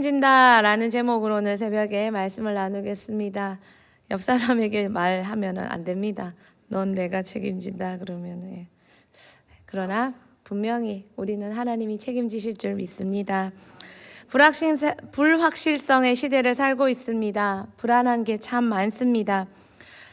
책임진다 라는 제목으로 오늘 새벽에 말씀을 나누겠습니다. 옆 사람에게 말하면 안 됩니다. 넌 내가 책임진다 그러면. 그러나 분명히 우리는 하나님이 책임지실 줄 믿습니다. 불확실성의 시대를 살고 있습니다. 불안한 게 참 많습니다.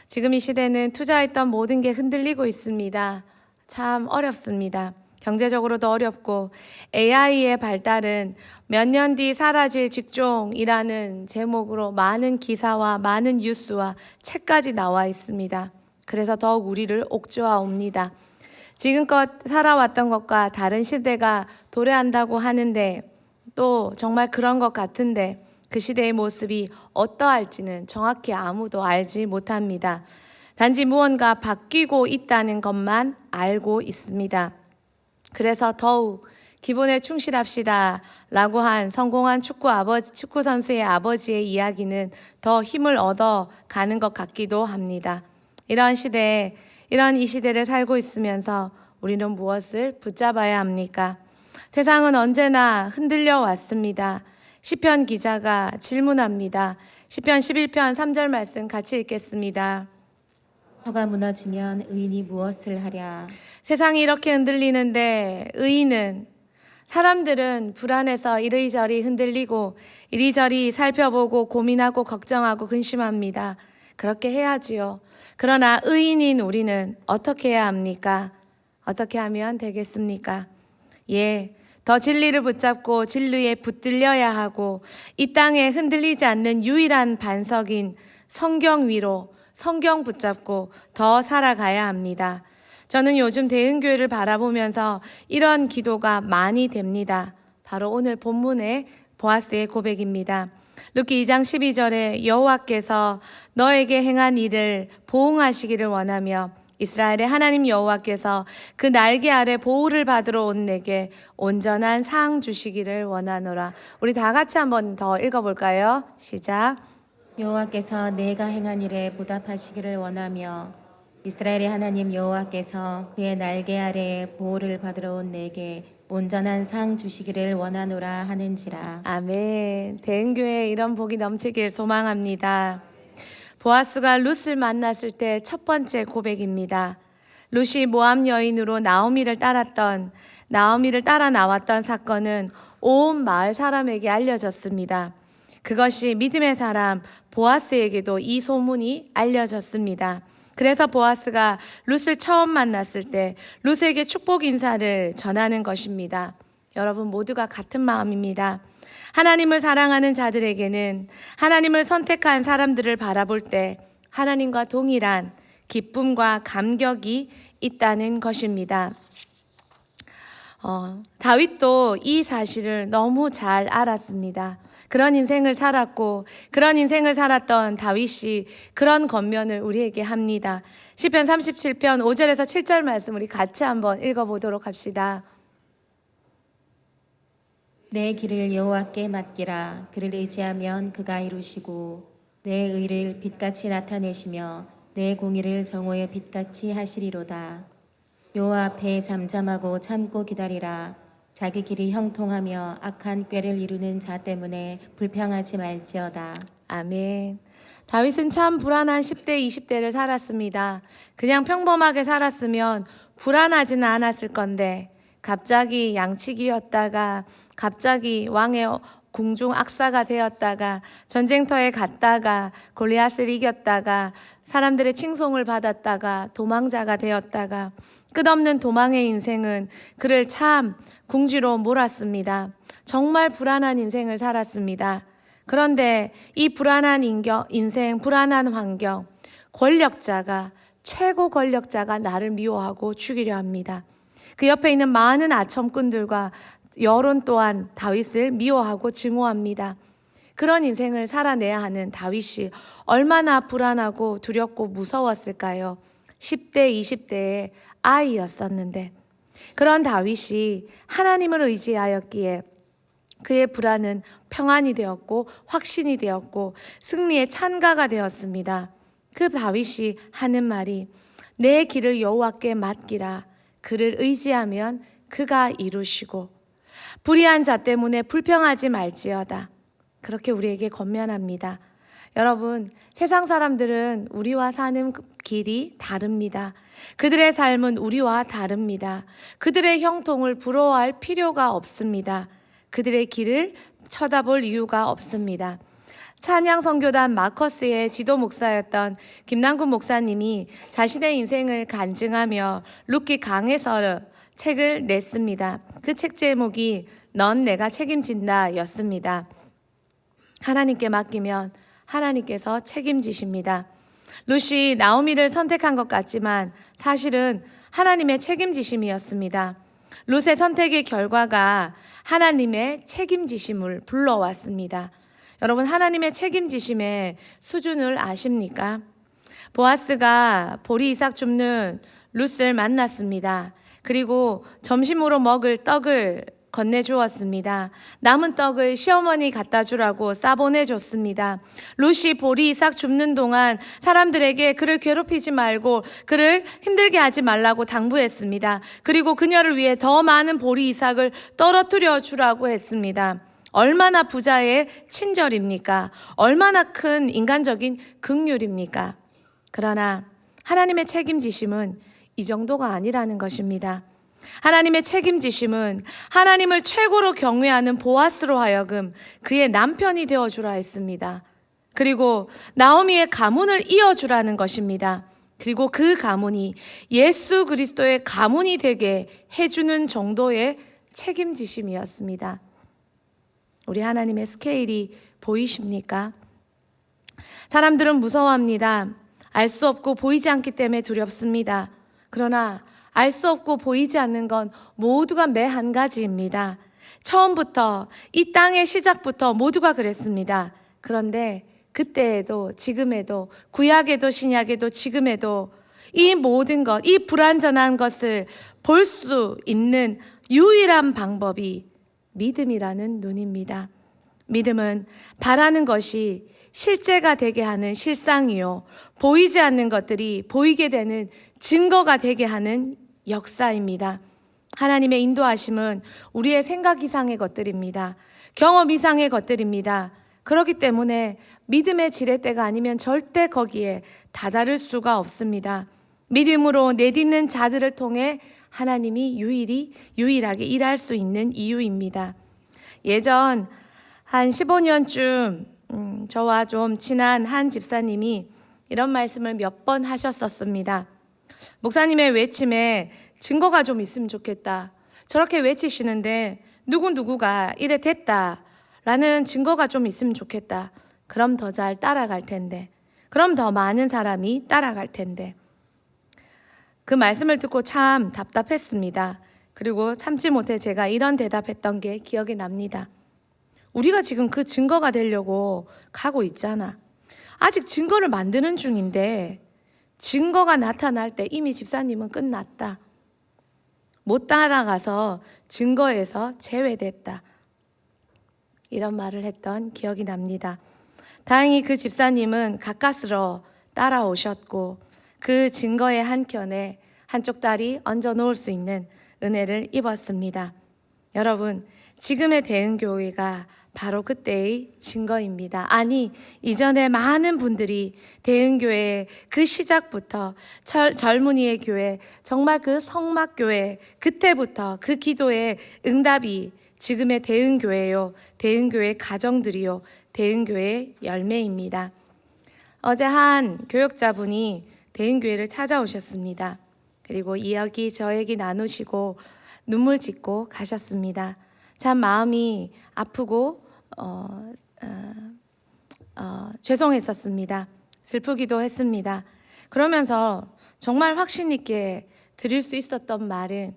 지금 이 시대는 투자했던 모든 게 흔들리고 있습니다. 참 어렵습니다. 경제적으로도 어렵고 AI의 발달은 몇 년 뒤 사라질 직종이라는 제목으로 많은 기사와 많은 뉴스와 책까지 나와 있습니다. 그래서 더욱 우리를 옥죄어옵니다. 지금껏 살아왔던 것과 다른 시대가 도래한다고 하는데 또 정말 그런 것 같은데 그 시대의 모습이 어떠할지는 정확히 아무도 알지 못합니다. 단지 무언가 바뀌고 있다는 것만 알고 있습니다. 그래서 더욱 기본에 충실합시다 라고 한 성공한 축구 선수의 아버지의 이야기는 더 힘을 얻어 가는 것 같기도 합니다. 이런 이 시대를 살고 있으면서 우리는 무엇을 붙잡아야 합니까? 세상은 언제나 흔들려 왔습니다. 시편 기자가 질문합니다. 시편 11편 3절 말씀 같이 읽겠습니다. 터가 무너지면 의인이 무엇을 하랴. 세상이 이렇게 흔들리는데 사람들은 불안해서 이리저리 흔들리고 이리저리 살펴보고 고민하고 걱정하고 근심합니다. 그렇게 해야지요. 그러나 의인인 우리는 어떻게 해야 합니까? 어떻게 하면 되겠습니까? 더 진리를 붙잡고 진리에 붙들려야 하고 이 땅에 흔들리지 않는 유일한 반석인 성경 위로 성경 붙잡고 더 살아가야 합니다. 저는 요즘 대흥교회를 바라보면서 이런 기도가 많이 됩니다. 바로 오늘 본문의 보아스의 고백입니다. 룻기 2장 12절에 여호와께서 너에게 행한 일을 보응하시기를 원하며 이스라엘의 하나님 여호와께서 그 날개 아래 보호를 받으러 온 내게 온전한 상 주시기를 원하노라. 우리 다 같이 한번 더 읽어볼까요? 시작. 여호와께서 내가 행한 일에 보답하시기를 원하며 이스라엘의 하나님 여호와께서 그의 날개 아래 보호를 받으러 온 내게 온전한 상 주시기를 원하노라 하는지라. 아멘. 대흥교회에 이런 복이 넘치길 소망합니다. 보아스가 룻을 만났을 때 첫 번째 고백입니다. 룻이 모압 여인으로 나오미를 따라 나왔던 사건은 온 마을 사람에게 알려졌습니다. 그것이 믿음의 사람 보아스에게도 이 소문이 알려졌습니다. 그래서 보아스가 룻을 처음 만났을 때 룻에게 축복 인사를 전하는 것입니다. 여러분 모두가 같은 마음입니다. 하나님을 사랑하는 자들에게는 하나님을 선택한 사람들을 바라볼 때 하나님과 동일한 기쁨과 감격이 있다는 것입니다. 다윗도 이 사실을 너무 잘 알았습니다. 그런 인생을 살았고 그런 인생을 살았던 다윗이 그런 권면을 우리에게 합니다. 시편 37편 5절에서 7절 말씀 우리 같이 한번 읽어보도록 합시다. 내 길을 여호와께 맡기라. 그를 의지하면 그가 이루시고 내 의를 빛같이 나타내시며 내 공의를 정오의 빛같이 하시리로다. 여호와 앞에 잠잠하고 참고 기다리라. 자기 길이 형통하며 악한 꾀를 이루는 자 때문에 불평하지 말지어다. 아멘. 다윗은 참 불안한 10대, 20대를 살았습니다. 그냥 평범하게 살았으면 불안하지는 않았을 건데 갑자기 양치기였다가 갑자기 왕의 궁중 악사가 되었다가 전쟁터에 갔다가 골리앗을 이겼다가 사람들의 칭송을 받았다가 도망자가 되었다가 끝없는 도망의 인생은 그를 참 궁지로 몰았습니다. 정말 불안한 인생을 살았습니다. 그런데 이 불안한 인생, 불안한 환경, 최고 권력자가 나를 미워하고 죽이려 합니다. 그 옆에 있는 많은 아첨꾼들과 여론 또한 다윗을 미워하고 증오합니다. 그런 인생을 살아내야 하는 다윗이 얼마나 불안하고 두렵고 무서웠을까요? 10대, 20대의 아이였었는데 그런 다윗이 하나님을 의지하였기에 그의 불안은 평안이 되었고 확신이 되었고 승리의 찬가가 되었습니다. 그 다윗이 하는 말이 내 길을 여호와께 맡기라. 그를 의지하면 그가 이루시고 불의한 자 때문에 불평하지 말지어다. 그렇게 우리에게 권면합니다. 여러분, 세상 사람들은 우리와 사는 길이 다릅니다. 그들의 삶은 우리와 다릅니다. 그들의 형통을 부러워할 필요가 없습니다. 그들의 길을 쳐다볼 이유가 없습니다. 찬양 선교단 마커스의 지도 목사였던 김남군 목사님이 자신의 인생을 간증하며 룻기 강해서 책을 냈습니다. 그 책 제목이 넌 내가 책임진다 였습니다. 하나님께 맡기면 하나님께서 책임지십니다. 룻이 나오미를 선택한 것 같지만 사실은 하나님의 책임지심이었습니다. 룻의 선택의 결과가 하나님의 책임지심을 불러왔습니다. 여러분, 하나님의 책임지심의 수준을 아십니까? 보아스가 보리 이삭 줍는 룻을 만났습니다. 그리고 점심으로 먹을 떡을 건네주었습니다. 남은 떡을 시어머니 갖다 주라고 싸보내줬습니다. 룻이 보리 이삭 줍는 동안 사람들에게 그를 괴롭히지 말고 그를 힘들게 하지 말라고 당부했습니다. 그리고 그녀를 위해 더 많은 보리 이삭을 떨어뜨려 주라고 했습니다. 얼마나 부자의 친절입니까? 얼마나 큰 인간적인 긍휼입니까? 그러나 하나님의 책임지심은 이 정도가 아니라는 것입니다. 하나님의 책임지심은 하나님을 최고로 경외하는 보아스로 하여금 그의 남편이 되어주라 했습니다. 그리고 나오미의 가문을 이어주라는 것입니다. 그리고 그 가문이 예수 그리스도의 가문이 되게 해주는 정도의 책임지심이었습니다. 우리 하나님의 스케일이 보이십니까? 사람들은 무서워합니다. 알 수 없고 보이지 않기 때문에 두렵습니다. 그러나 알 수 없고 보이지 않는 건 모두가 매 한 가지입니다. 처음부터 이 땅의 시작부터 모두가 그랬습니다. 그런데 그때에도 지금에도 구약에도 신약에도 지금에도 이 모든 것, 이 불완전한 것을 볼 수 있는 유일한 방법이 믿음이라는 눈입니다. 믿음은 바라는 것이 실제가 되게 하는 실상이요, 보이지 않는 것들이 보이게 되는 증거가 되게 하는 역사입니다. 하나님의 인도하심은 우리의 생각 이상의 것들입니다. 경험 이상의 것들입니다. 그렇기 때문에 믿음의 지렛대가 아니면 절대 거기에 다다를 수가 없습니다. 믿음으로 내딛는 자들을 통해 하나님이 유일하게 일할 수 있는 이유입니다. 예전 한 15년쯤 저와 좀 친한 한 집사님이 이런 말씀을 몇 번 하셨었습니다. 목사님의 외침에 증거가 좀 있으면 좋겠다. 저렇게 외치시는데 누구가 이래 됐다라는 증거가 좀 있으면 좋겠다. 그럼 더 잘 따라갈 텐데. 그럼 더 많은 사람이 따라갈 텐데. 그 말씀을 듣고 참 답답했습니다. 그리고 참지 못해 제가 이런 대답했던 게 기억이 납니다. 우리가 지금 그 증거가 되려고 가고 있잖아. 아직 증거를 만드는 중인데 증거가 나타날 때 이미 집사님은 끝났다. 못 따라가서 증거에서 제외됐다. 이런 말을 했던 기억이 납니다. 다행히 그 집사님은 가까스로 따라오셨고 그 증거의 한켠에 한쪽 다리 얹어 놓을 수 있는 은혜를 입었습니다. 여러분, 지금의 대흥교회가 바로 그때의 증거입니다. 아니, 이전에 많은 분들이 대흥교회의 그 시작부터 젊은이의 교회, 정말 그 성막교회, 그때부터 그 기도의 응답이 지금의 대흥교회요, 대흥교회 가정들이요, 대흥교회의 열매입니다. 어제 한 교역자분이 대흥교회를 찾아오셨습니다. 그리고 이야기 저에게 나누시고 눈물 짓고 가셨습니다. 참 마음이 아프고 죄송했었습니다. 슬프기도 했습니다. 그러면서 정말 확신 있게 드릴 수 있었던 말은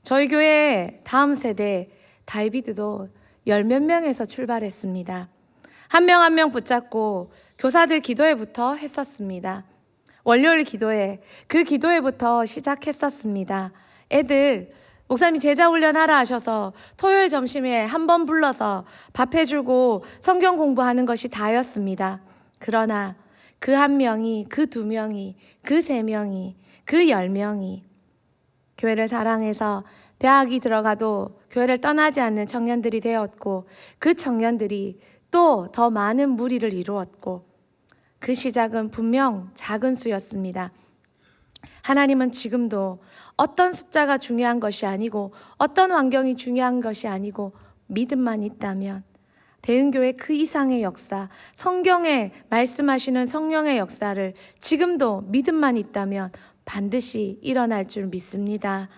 저희 교회 다음 세대 다이비드도 10몇 명에서 출발했습니다. 한 명 한 명 붙잡고 교사들 기도회부터 했었습니다. 월요일 기도회, 그 기도회부터 시작했었습니다. 애들 목사님이 제자 훈련하라 하셔서 토요일 점심에 한 번 불러서 밥 해주고 성경 공부하는 것이 다였습니다. 그러나 그 한 명이, 그 두 명이, 그 세 명이, 그 10명이 교회를 사랑해서 대학이 들어가도 교회를 떠나지 않는 청년들이 되었고 그 청년들이 또 더 많은 무리를 이루었고 그 시작은 분명 작은 수였습니다. 하나님은 지금도 어떤 숫자가 중요한 것이 아니고 어떤 환경이 중요한 것이 아니고 믿음만 있다면 대은교회 그 이상의 역사, 성경에 말씀하시는 성령의 역사를 지금도 믿음만 있다면 반드시 일어날 줄 믿습니다.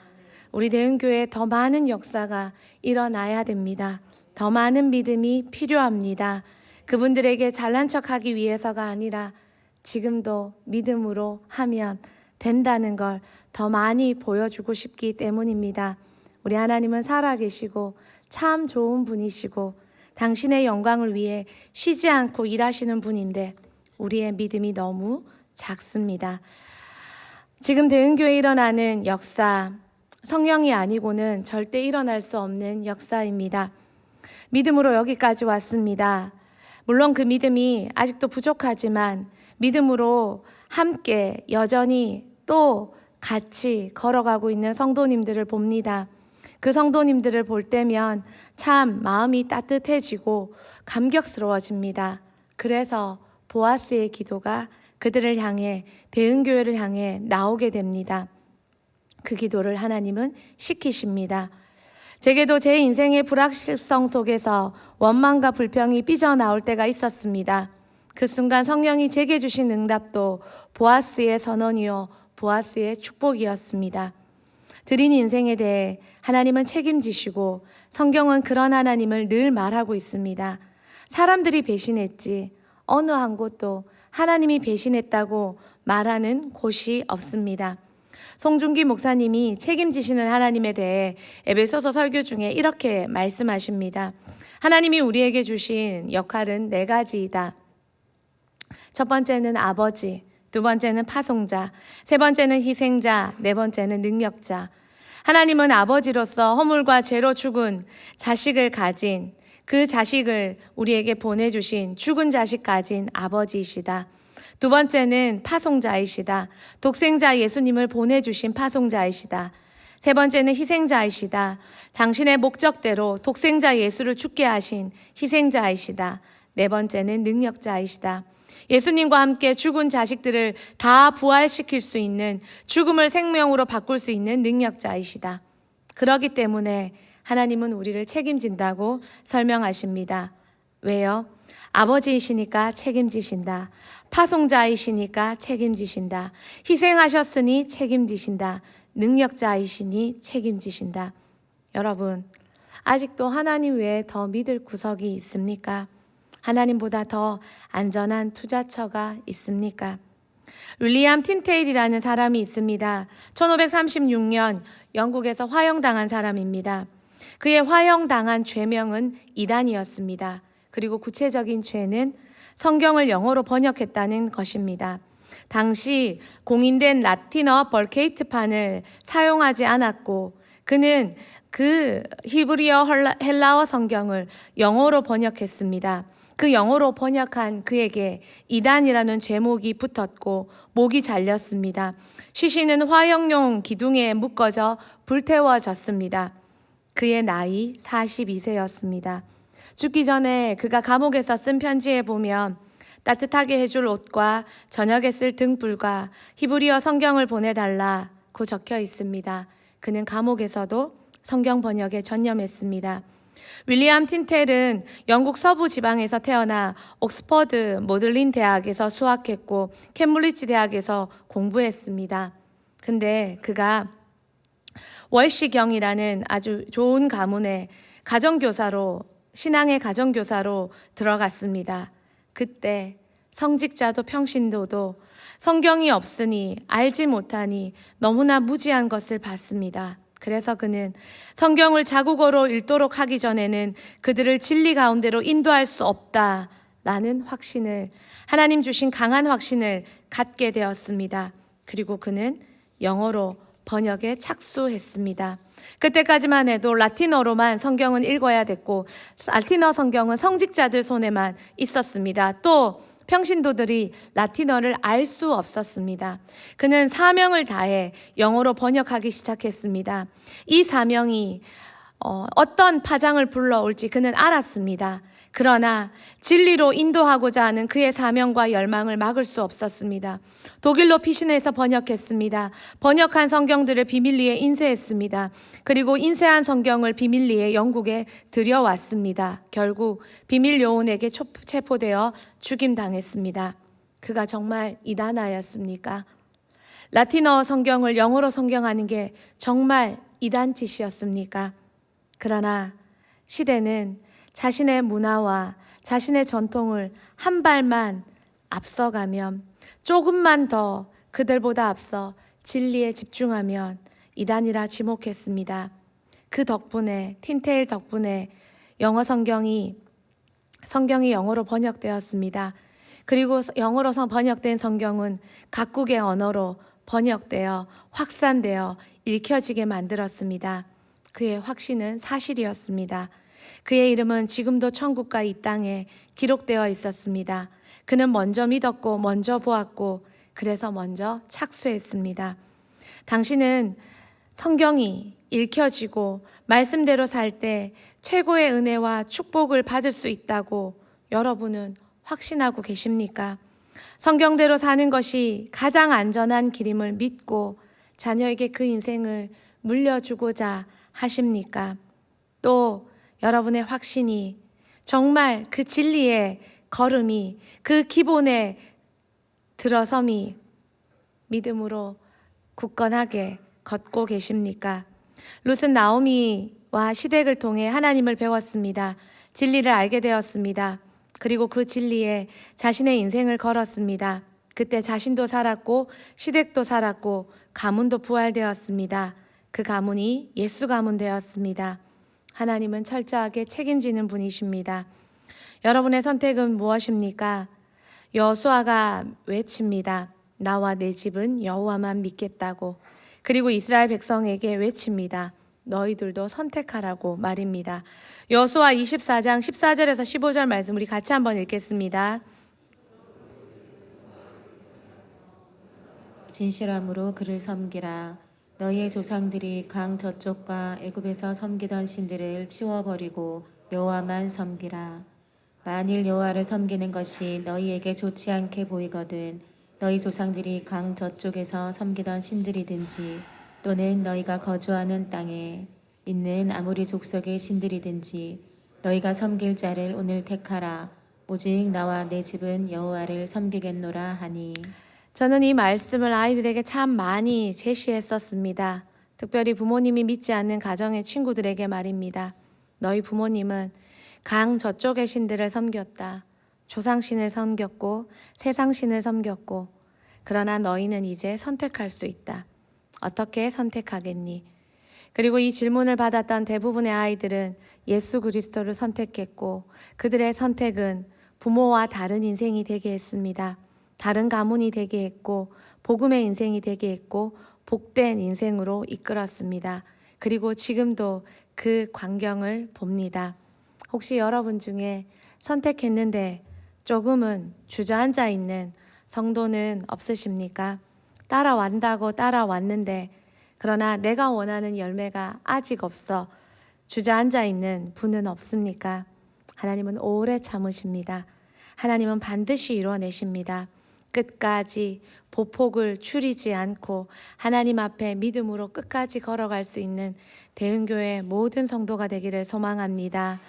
우리 대은교회에 더 많은 역사가 일어나야 됩니다. 더 많은 믿음이 필요합니다. 그분들에게 잘난 척하기 위해서가 아니라 지금도 믿음으로 하면 된다는 걸 더 많이 보여주고 싶기 때문입니다. 우리 하나님은 살아계시고 참 좋은 분이시고 당신의 영광을 위해 쉬지 않고 일하시는 분인데 우리의 믿음이 너무 작습니다. 지금 대은교회에 일어나는 역사, 성령이 아니고는 절대 일어날 수 없는 역사입니다. 믿음으로 여기까지 왔습니다. 물론 그 믿음이 아직도 부족하지만 믿음으로 함께 여전히 또 같이 걸어가고 있는 성도님들을 봅니다. 그 성도님들을 볼 때면 참 마음이 따뜻해지고 감격스러워집니다. 그래서 보아스의 기도가 그들을 향해 대은교회를 향해 나오게 됩니다. 그 기도를 하나님은 시키십니다. 제게도 제 인생의 불확실성 속에서 원망과 불평이 삐져나올 때가 있었습니다. 그 순간 성령이 제게 주신 응답도 보아스의 선언이요 보아스의 축복이었습니다. 드린 인생에 대해 하나님은 책임지시고 성경은 그런 하나님을 늘 말하고 있습니다. 사람들이 배신했지 어느 한 곳도 하나님이 배신했다고 말하는 곳이 없습니다. 송중기 목사님이 책임지시는 하나님에 대해 에베소서 설교 중에 이렇게 말씀하십니다. 하나님이 우리에게 주신 역할은 4가지이다. 첫 번째는 아버지, 두 번째는 파송자, 세 번째는 희생자, 네 번째는 능력자. 하나님은 아버지로서 허물과 죄로 죽은 자식을 가진 그 자식을 우리에게 보내주신 죽은 자식 가진 아버지이시다. 두 번째는 파송자이시다. 독생자 예수님을 보내주신 파송자이시다. 세 번째는 희생자이시다. 당신의 목적대로 독생자 예수를 죽게 하신 희생자이시다. 네 번째는 능력자이시다. 예수님과 함께 죽은 자식들을 다 부활시킬 수 있는 죽음을 생명으로 바꿀 수 있는 능력자이시다. 그렇기 때문에 하나님은 우리를 책임진다고 설명하십니다. 왜요? 아버지이시니까 책임지신다. 파송자이시니까 책임지신다. 희생하셨으니 책임지신다. 능력자이시니 책임지신다. 여러분, 아직도 하나님 외에 더 믿을 구석이 있습니까? 하나님보다 더 안전한 투자처가 있습니까? 윌리엄 틴테일이라는 사람이 있습니다. 1536년 영국에서 화형당한 사람입니다. 그의 화형당한 죄명은 이단이었습니다. 그리고 구체적인 죄는 성경을 영어로 번역했다는 것입니다. 당시 공인된 라틴어 벌케이트판을 사용하지 않았고 그는 그 히브리어 헬라어 성경을 영어로 번역했습니다. 그 영어로 번역한 그에게 이단이라는 제목이 붙었고 목이 잘렸습니다. 시신은 화형용 기둥에 묶어져 불태워졌습니다. 그의 나이 42세였습니다. 죽기 전에 그가 감옥에서 쓴 편지에 보면 따뜻하게 해줄 옷과 저녁에 쓸 등불과 히브리어 성경을 보내달라고 적혀 있습니다. 그는 감옥에서도 성경 번역에 전념했습니다. 윌리엄 틴텔은 영국 서부 지방에서 태어나 옥스퍼드 모들린 대학에서 수학했고 캠브리지 대학에서 공부했습니다. 근데 그가 월시경이라는 아주 좋은 가문의 가정교사로 신앙의 가정교사로 들어갔습니다. 그때 성직자도 평신도도 성경이 없으니 알지 못하니 너무나 무지한 것을 봤습니다. 그래서 그는 성경을 자국어로 읽도록 하기 전에는 그들을 진리 가운데로 인도할 수 없다라는 확신을, 하나님 주신 강한 확신을 갖게 되었습니다. 그리고 그는 영어로 번역에 착수했습니다. 그때까지만 해도 라틴어로만 성경은 읽어야 됐고 라틴어 성경은 성직자들 손에만 있었습니다. 또 평신도들이 라틴어를 알 수 없었습니다. 그는 사명을 다해 영어로 번역하기 시작했습니다. 이 사명이 어떤 파장을 불러올지 그는 알았습니다. 그러나 진리로 인도하고자 하는 그의 사명과 열망을 막을 수 없었습니다. 독일로 피신해서 번역했습니다. 번역한 성경들을 비밀리에 인쇄했습니다. 그리고 인쇄한 성경을 비밀리에 영국에 들여왔습니다. 결국 비밀 요원에게 체포되어 죽임당했습니다. 그가 정말 이단아였습니까? 라틴어 성경을 영어로 성경하는 게 정말 이단 짓이었습니까? 그러나 시대는 자신의 문화와 자신의 전통을 한 발만 앞서가면, 조금만 더 그들보다 앞서 진리에 집중하면 이단이라 지목했습니다. 그 덕분에, 틴테일 덕분에 성경이 영어로 번역되었습니다. 그리고 영어로 번역된 성경은 각국의 언어로 번역되어 확산되어 읽혀지게 만들었습니다. 그의 확신은 사실이었습니다. 그의 이름은 지금도 천국과 이 땅에 기록되어 있었습니다. 그는 먼저 믿었고 먼저 보았고 그래서 먼저 착수했습니다. 당신은 성경이 읽혀지고 말씀대로 살 때 최고의 은혜와 축복을 받을 수 있다고 여러분은 확신하고 계십니까? 성경대로 사는 것이 가장 안전한 길임을 믿고 자녀에게 그 인생을 물려주고자 하십니까? 또 여러분의 확신이 정말 그 진리의 걸음이, 그 기본에 들어섬이 믿음으로 굳건하게 걷고 계십니까? 룻은 나오미와 시댁을 통해 하나님을 배웠습니다. 진리를 알게 되었습니다. 그리고 그 진리에 자신의 인생을 걸었습니다. 그때 자신도 살았고 시댁도 살았고 가문도 부활되었습니다. 그 가문이 예수 가문 되었습니다. 하나님은 철저하게 책임지는 분이십니다. 여러분의 선택은 무엇입니까? 여호수아가 외칩니다. 나와 내 집은 여호와만 믿겠다고. 그리고 이스라엘 백성에게 외칩니다. 너희들도 선택하라고 말입니다. 여호수아 24장 14절에서 15절 말씀 우리 같이 한번 읽겠습니다. 진실함으로 그를 섬기라. 너희의 조상들이 강 저쪽과 애굽에서 섬기던 신들을 치워버리고 여호와만 섬기라. 만일 여호와를 섬기는 것이 너희에게 좋지 않게 보이거든 너희 조상들이 강 저쪽에서 섬기던 신들이든지 또는 너희가 거주하는 땅에 있는 아무리 족속의 신들이든지 너희가 섬길 자를 오늘 택하라. 오직 나와 내 집은 여호와를 섬기겠노라 하니. 저는 이 말씀을 아이들에게 참 많이 제시했었습니다. 특별히 부모님이 믿지 않는 가정의 친구들에게 말입니다. 너희 부모님은 강 저쪽의 신들을 섬겼다. 조상신을 섬겼고 세상신을 섬겼고 그러나 너희는 이제 선택할 수 있다. 어떻게 선택하겠니? 그리고 이 질문을 받았던 대부분의 아이들은 예수 그리스도를 선택했고 그들의 선택은 부모와 다른 인생이 되게 했습니다. 다른 가문이 되게 했고 복음의 인생이 되게 했고 복된 인생으로 이끌었습니다. 그리고 지금도 그 광경을 봅니다. 혹시 여러분 중에 선택했는데 조금은 주저앉아 있는 성도는 없으십니까? 따라왔다고 따라왔는데 그러나 내가 원하는 열매가 아직 없어 주저앉아 있는 분은 없습니까? 하나님은 오래 참으십니다. 하나님은 반드시 이루어내십니다. 끝까지 보폭을 추리지 않고 하나님 앞에 믿음으로 끝까지 걸어갈 수 있는 대흥교회 모든 성도가 되기를 소망합니다.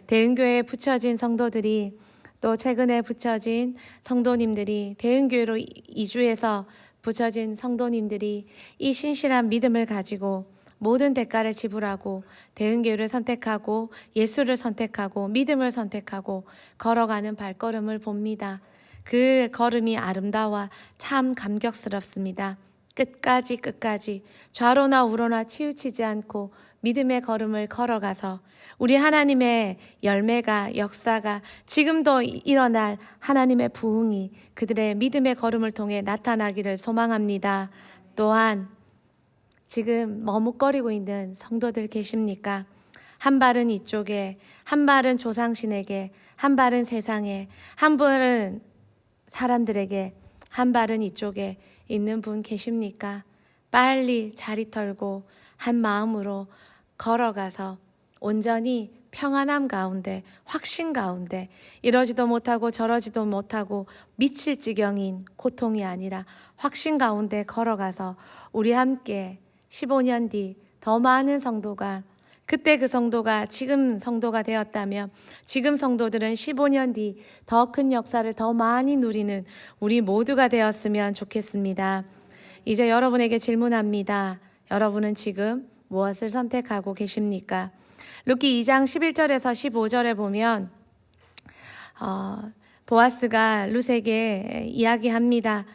대흥교회에 붙여진 성도들이 또 최근에 붙여진 성도님들이 대흥교회로 이주해서 붙여진 성도님들이 이 신실한 믿음을 가지고 모든 대가를 지불하고 대흥교회를 선택하고 예수를 선택하고 믿음을 선택하고 걸어가는 발걸음을 봅니다. 그 걸음이 아름다워 참 감격스럽습니다. 끝까지 좌로나 우로나 치우치지 않고 믿음의 걸음을 걸어가서 우리 하나님의 열매가 역사가 지금도 일어날 하나님의 부흥이 그들의 믿음의 걸음을 통해 나타나기를 소망합니다. 또한 지금 머뭇거리고 있는 성도들 계십니까? 한 발은 이쪽에, 한 발은 조상신에게, 한 발은 세상에, 한 발은 사람들에게, 한 발은 이쪽에 있는 분 계십니까? 빨리 자리 털고 한 마음으로 걸어가서 온전히 평안함 가운데, 확신 가운데, 이러지도 못하고 저러지도 못하고 미칠 지경인 고통이 아니라 확신 가운데 걸어가서 우리 함께 15년 뒤 더 많은 성도가, 그때 그 성도가 지금 성도가 되었다면 지금 성도들은 15년 뒤 더 큰 역사를 더 많이 누리는 우리 모두가 되었으면 좋겠습니다. 이제 여러분에게 질문합니다. 여러분은 지금 무엇을 선택하고 계십니까? 룻기 2장 11절에서 15절에 보면 보아스가 룻에게 이야기합니다.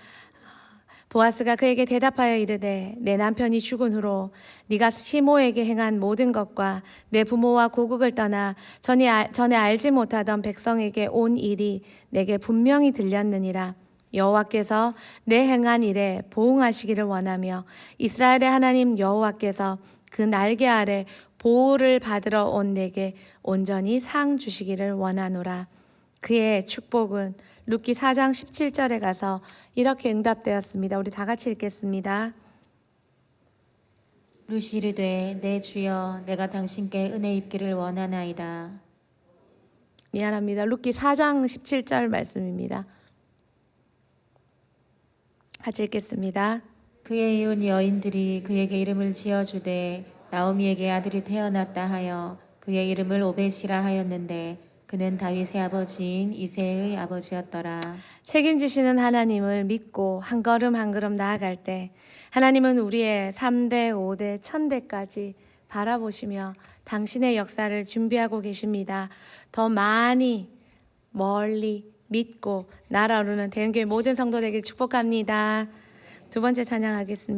보아스가 그에게 대답하여 이르되 내 남편이 죽은 후로 네가 시모에게 행한 모든 것과 내 부모와 고국을 떠나 전에 알지 못하던 백성에게 온 일이 내게 분명히 들렸느니라. 여호와께서 내 행한 일에 보응하시기를 원하며 이스라엘의 하나님 여호와께서 그 날개 아래 보호를 받으러 온 내게 온전히 상 주시기를 원하노라. 그의 축복은 룻기 4장 17절에 가서 이렇게 응답되었습니다. 우리 다 같이 읽겠습니다. 룻이 이르되 내 주여 내가 당신께 은혜 입기를 원하나이다. 미안합니다. 룻기 4장 17절 말씀입니다. 같이 읽겠습니다. 그의 이웃 여인들이 그에게 이름을 지어주되 나오미에게 아들이 태어났다 하여 그의 이름을 오벳이라 하였는데 그는 다윗의 아버지인 이새의 아버지였더라. 책임지시는 하나님을 믿고 한 걸음 한 걸음 나아갈 때 하나님은 우리의 3대, 5대, 1000대까지 바라보시며 당신의 역사를 준비하고 계십니다. 더 많이 멀리 믿고 날아오르는 대형교회 모든 성도 되길 축복합니다. 두 번째 찬양하겠습니다.